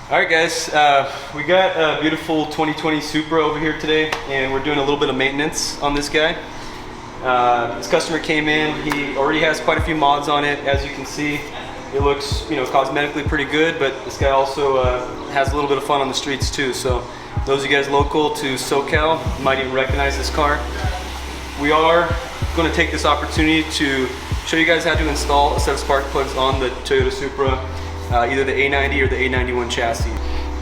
Alright guys, we got a beautiful 2020 Supra over here today, and we're doing a little bit of maintenance on this guy. This customer came in, he already has quite a few mods on it. As you can see, it looks, cosmetically pretty good, but this guy also has a little bit of fun on the streets too. So those of you guys local to SoCal might even recognize this car. We are going to take this opportunity to show you guys how to install a set of spark plugs on the Toyota Supra. Either the A90 or the A91 chassis.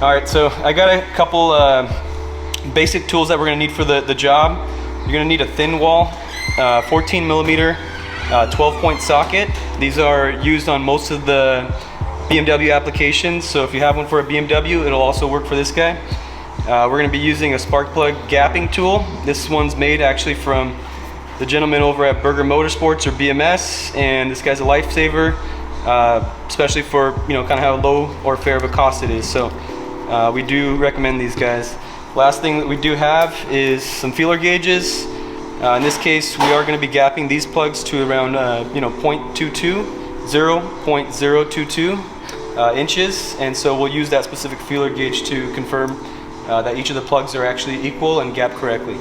Alright, so I got a couple basic tools that we're going to need for the job. You're going to need a thin wall, 14 millimeter, 12-point socket. These are used on most of the BMW applications, so if you have one for a BMW, it'll also work for this guy. We're going to be using a spark plug gapping tool. This one's made actually from the gentleman over at Burger Motorsports or BMS, and this guy's a lifesaver. Especially for kind of how low or fair of a cost it is. So we do recommend these guys. Last thing that we do have is some feeler gauges. In this case, we are going to be gapping these plugs to around 0.22 inches, and so we'll use that specific feeler gauge to confirm that each of the plugs are actually equal and gap correctly.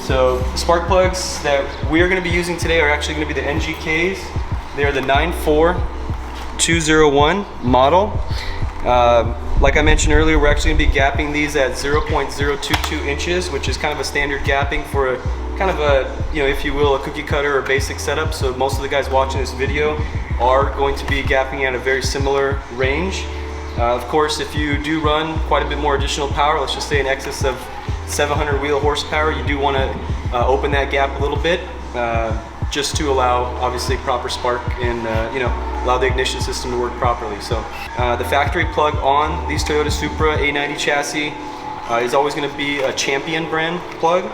So the spark plugs that we are going to be using today are actually going to be the NGKs. They are the 94201 model. Like I mentioned earlier, we're actually going to be gapping these at 0.022 inches, which is kind of a standard gapping for a kind of a, if you will, a cookie cutter or basic setup. So most of the guys watching this video are going to be gapping at a very similar range. Of course, if you do run quite a bit more additional power, let's just say in excess of 700 wheel horsepower, you do want to open that gap a little bit. Just to allow obviously proper spark and allow the ignition system to work properly. So the factory plug on these Toyota Supra A90 chassis is always going to be a Champion brand plug.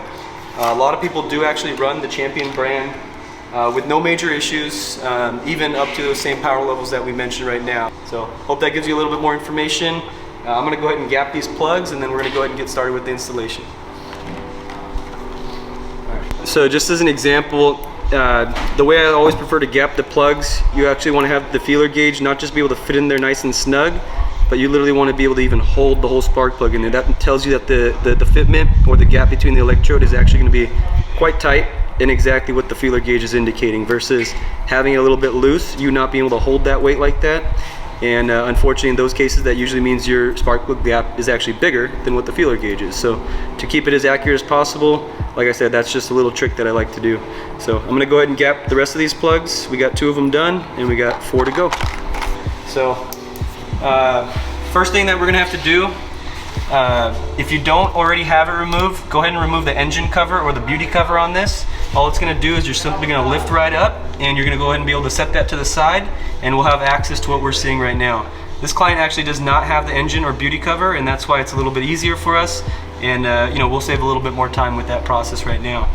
A lot of people do actually run the Champion brand with no major issues, even up to those same power levels that we mentioned right now. So hope that gives you a little bit more information. I'm going to go ahead and gap these plugs, and then we're going to go ahead and get started with the installation. Right. So just as an example, the way I always prefer to gap the plugs, you actually want to have the feeler gauge not just be able to fit in there nice and snug, but you literally want to be able to even hold the whole spark plug in there. That tells you that the fitment or the gap between the electrode is actually going to be quite tight and exactly what the feeler gauge is indicating, versus having it a little bit loose, you not being able to hold that weight like that. And unfortunately, in those cases, that usually means your spark plug gap is actually bigger than what the feeler gauge is. So to keep it as accurate as possible, like I said, that's just a little trick that I like to do. So I'm gonna go ahead and gap the rest of these plugs. We got 2 of them done, and we got 4 to go. So first thing that we're gonna have to do, if you don't already have it removed, go ahead and remove the engine cover or the beauty cover on this. All it's gonna do is you're simply gonna lift right up, and you're gonna go ahead and be able to set that to the side, and we'll have access to what we're seeing right now. This client actually does not have the engine or beauty cover, and that's why it's a little bit easier for us, and we'll save a little bit more time with that process right now.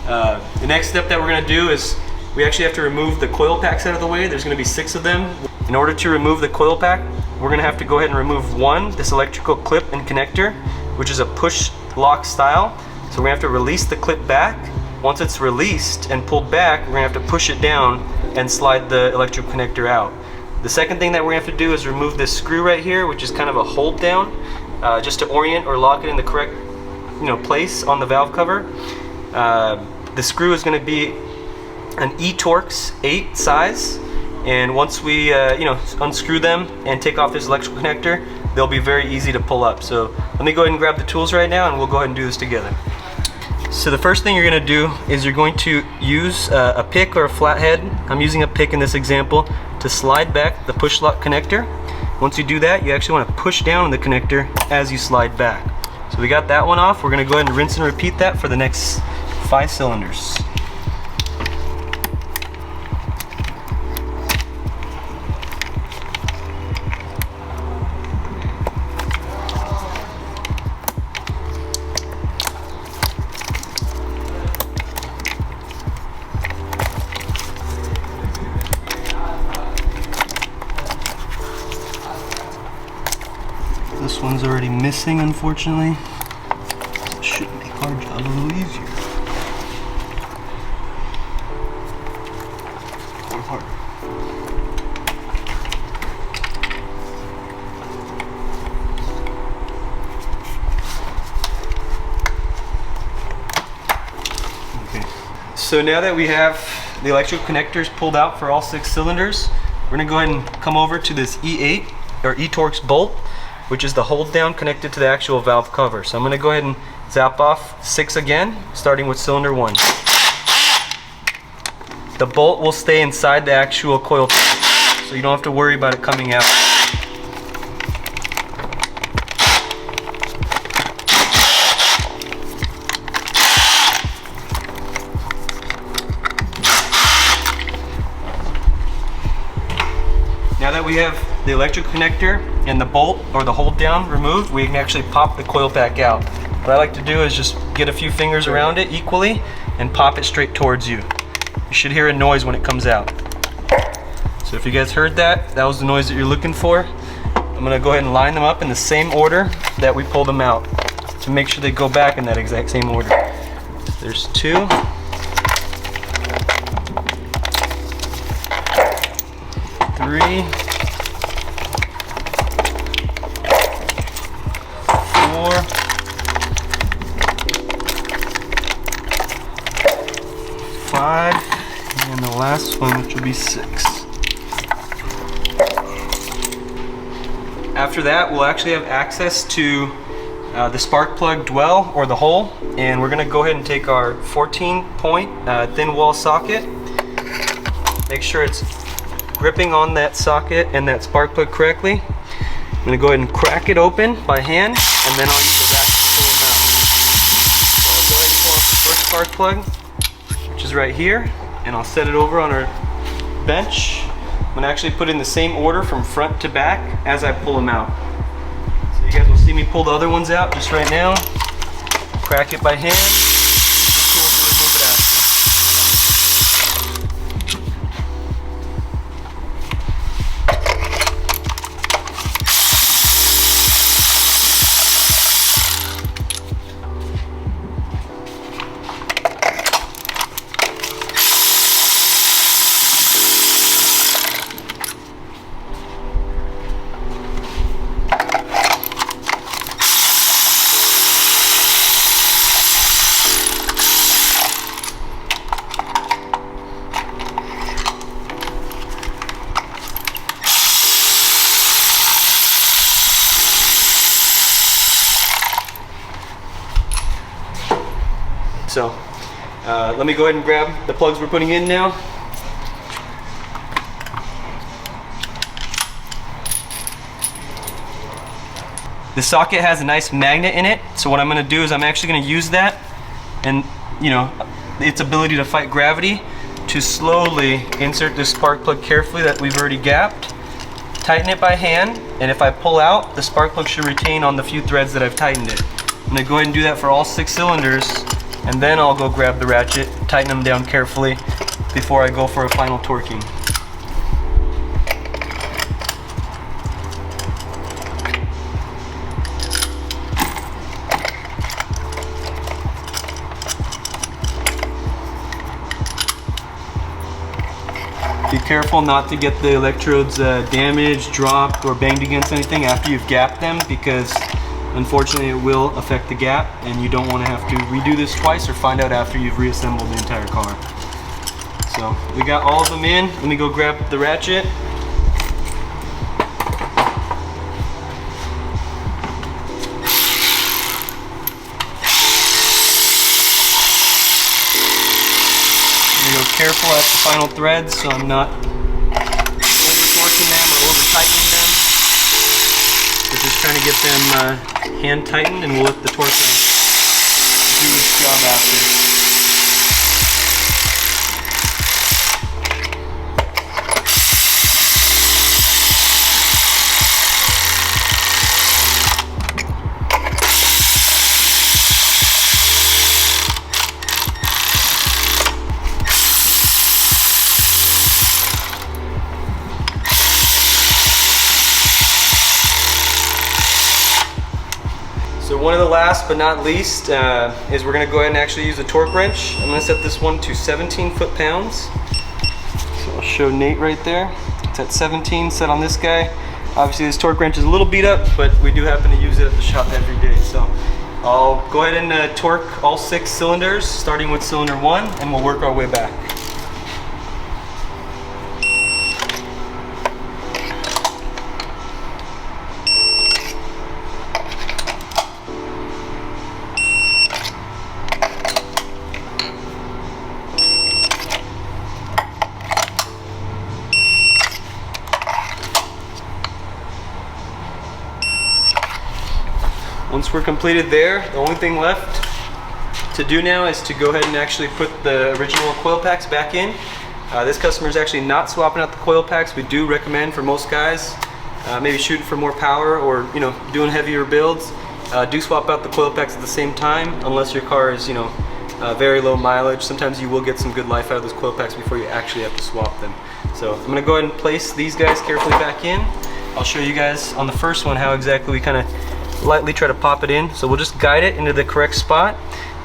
The next step that we're gonna do is we actually have to remove the coil packs out of the way. There's gonna be 6 of them. In order to remove the coil pack, we're gonna have to go ahead and remove one, this electrical clip and connector, which is a push lock style. So we're gonna have to release the clip back. Once it's released and pulled back, we're gonna have to push it down and slide the electrical connector out. The second thing that we're gonna have to do is remove this screw right here, which is kind of a hold down, just to orient or lock it in the correct place on the valve cover. The screw is gonna be an E-Torx 8 size, and once we unscrew them and take off this electrical connector, they'll be very easy to pull up. So let me go ahead and grab the tools right now, and we'll go ahead and do this together. So the first thing you're going to do is you're going to use a pick or a flathead. I'm using a pick in this example to slide back the push lock connector. Once you do that, you actually want to push down on the connector as you slide back. So we got that one off. We're going to go ahead and rinse and repeat that for the next 5 cylinders. This one's already missing, unfortunately. It should make our job a little easier. Or harder. So now that we have the electrical connectors pulled out for all 6 cylinders, we're gonna go ahead and come over to this E8 or E-Torx bolt, which is the hold down connected to the actual valve cover. So I'm gonna go ahead and zap off 6 again, starting with cylinder 1. The bolt will stay inside the actual coil, so you don't have to worry about it coming out. Now that we have the electric connector and the bolt or the hold down removed, we can actually pop the coil pack out. What I like to do is just get a few fingers around it equally and pop it straight towards you. You should hear a noise when it comes out. So if you guys heard that, that was the noise that you're looking for. I'm gonna go ahead and line them up in the same order that we pulled them out to make sure they go back in that exact same order. There's 2. 3, 4, 5, and the last one, which will be 6. After that, we'll actually have access to the spark plug dwell or the hole, and we're going to go ahead and take our 14-point thin wall socket. Make sure it's gripping on that socket and that spark plug correctly. I'm going to go ahead and crack it open by hand, and then I'll use the ratchet to pull them out. So I'll go ahead and pull off the first spark plug, which is right here, and I'll set it over on our bench. I'm going to actually put it in the same order from front to back as I pull them out. So you guys will see me pull the other ones out just right now. Crack it by hand. Use the tool to remove it after. So let me go ahead and grab the plugs we're putting in now. The socket has a nice magnet in it, so what I'm going to do is I'm actually going to use that and, you know, its ability to fight gravity to slowly insert this spark plug carefully that we've already gapped, tighten it by hand, and if I pull out, the spark plug should retain on the few threads that I've tightened it. I'm going to go ahead and do that for all 6 cylinders, and then I'll go grab the ratchet, tighten them down carefully before I go for a final torquing. Be careful not to get the electrodes damaged, dropped, or banged against anything after you've gapped them, because unfortunately it will affect the gap and you don't want to have to redo this twice or find out after you've reassembled the entire car. So we got all of them in. Let me go grab the ratchet. Careful at the final threads so I'm not over-torquing them or over-tightening them. We're just trying to get them hand tightened, and we'll let the torque do its job after. So one of the last but not least is we're going to go ahead and actually use a torque wrench. I'm going to set this one to 17 foot-pounds. So I'll show Nate right there. It's at 17 set on this guy. Obviously this torque wrench is a little beat up, but we do happen to use it at the shop every day. So I'll go ahead and torque all 6 cylinders, starting with cylinder 1, and we'll work our way back. Once we're completed there, the only thing left to do now is to go ahead and actually put the original coil packs back in. This customer is actually not swapping out the coil packs. We do recommend for most guys, maybe shooting for more power or doing heavier builds, do swap out the coil packs at the same time, unless your car is very low mileage. Sometimes you will get some good life out of those coil packs before you actually have to swap them. So I'm going to go ahead and place these guys carefully back in. I'll show you guys on the first one how exactly we kind of lightly try to pop it in. So we'll just guide it into the correct spot,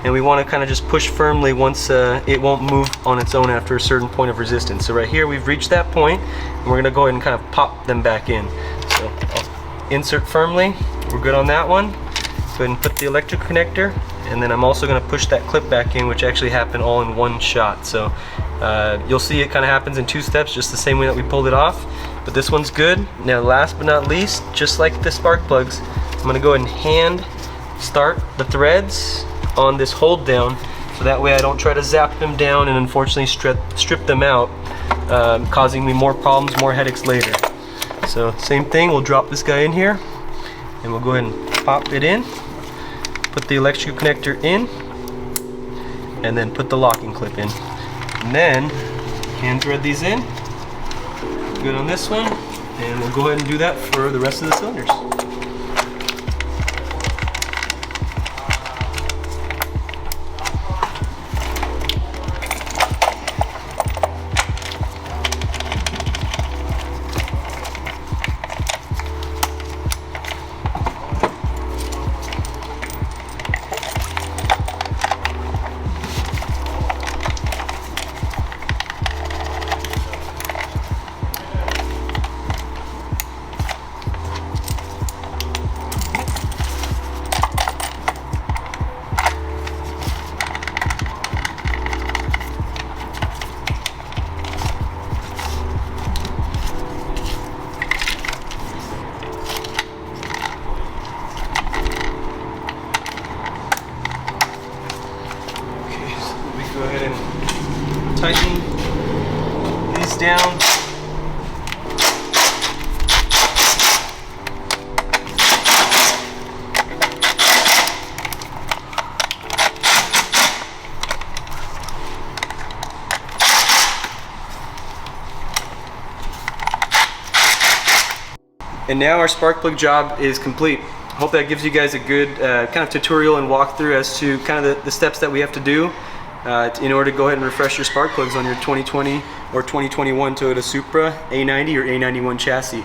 and we want to kind of just push firmly once it won't move on its own after a certain point of resistance. So right here we've reached that point, and we're going to go ahead and kind of pop them back in. So I'll insert firmly. We're good on that one. Go ahead and put the electric connector, and then I'm also going to push that clip back in, which actually happened all in one shot. So you'll see it kind of happens in 2 steps, just the same way that we pulled it off. But this one's good. Now last but not least, just like the spark plugs, I'm going to go ahead and hand start the threads on this hold down, so that way I don't try to zap them down and unfortunately strip them out, causing me more problems, more headaches later. So same thing, we'll drop this guy in here, and we'll go ahead and pop it in, put the electrical connector in, and then put the locking clip in. And then hand thread these in. Good on this one, and we'll go ahead and do that for the rest of the cylinders. Go ahead and tighten these down. And now our spark plug job is complete. Hope that gives you guys a good kind of tutorial and walkthrough as to kind of the steps that we have to do in order to go ahead and refresh your spark plugs on your 2020 or 2021 Toyota Supra A90 or A91 chassis.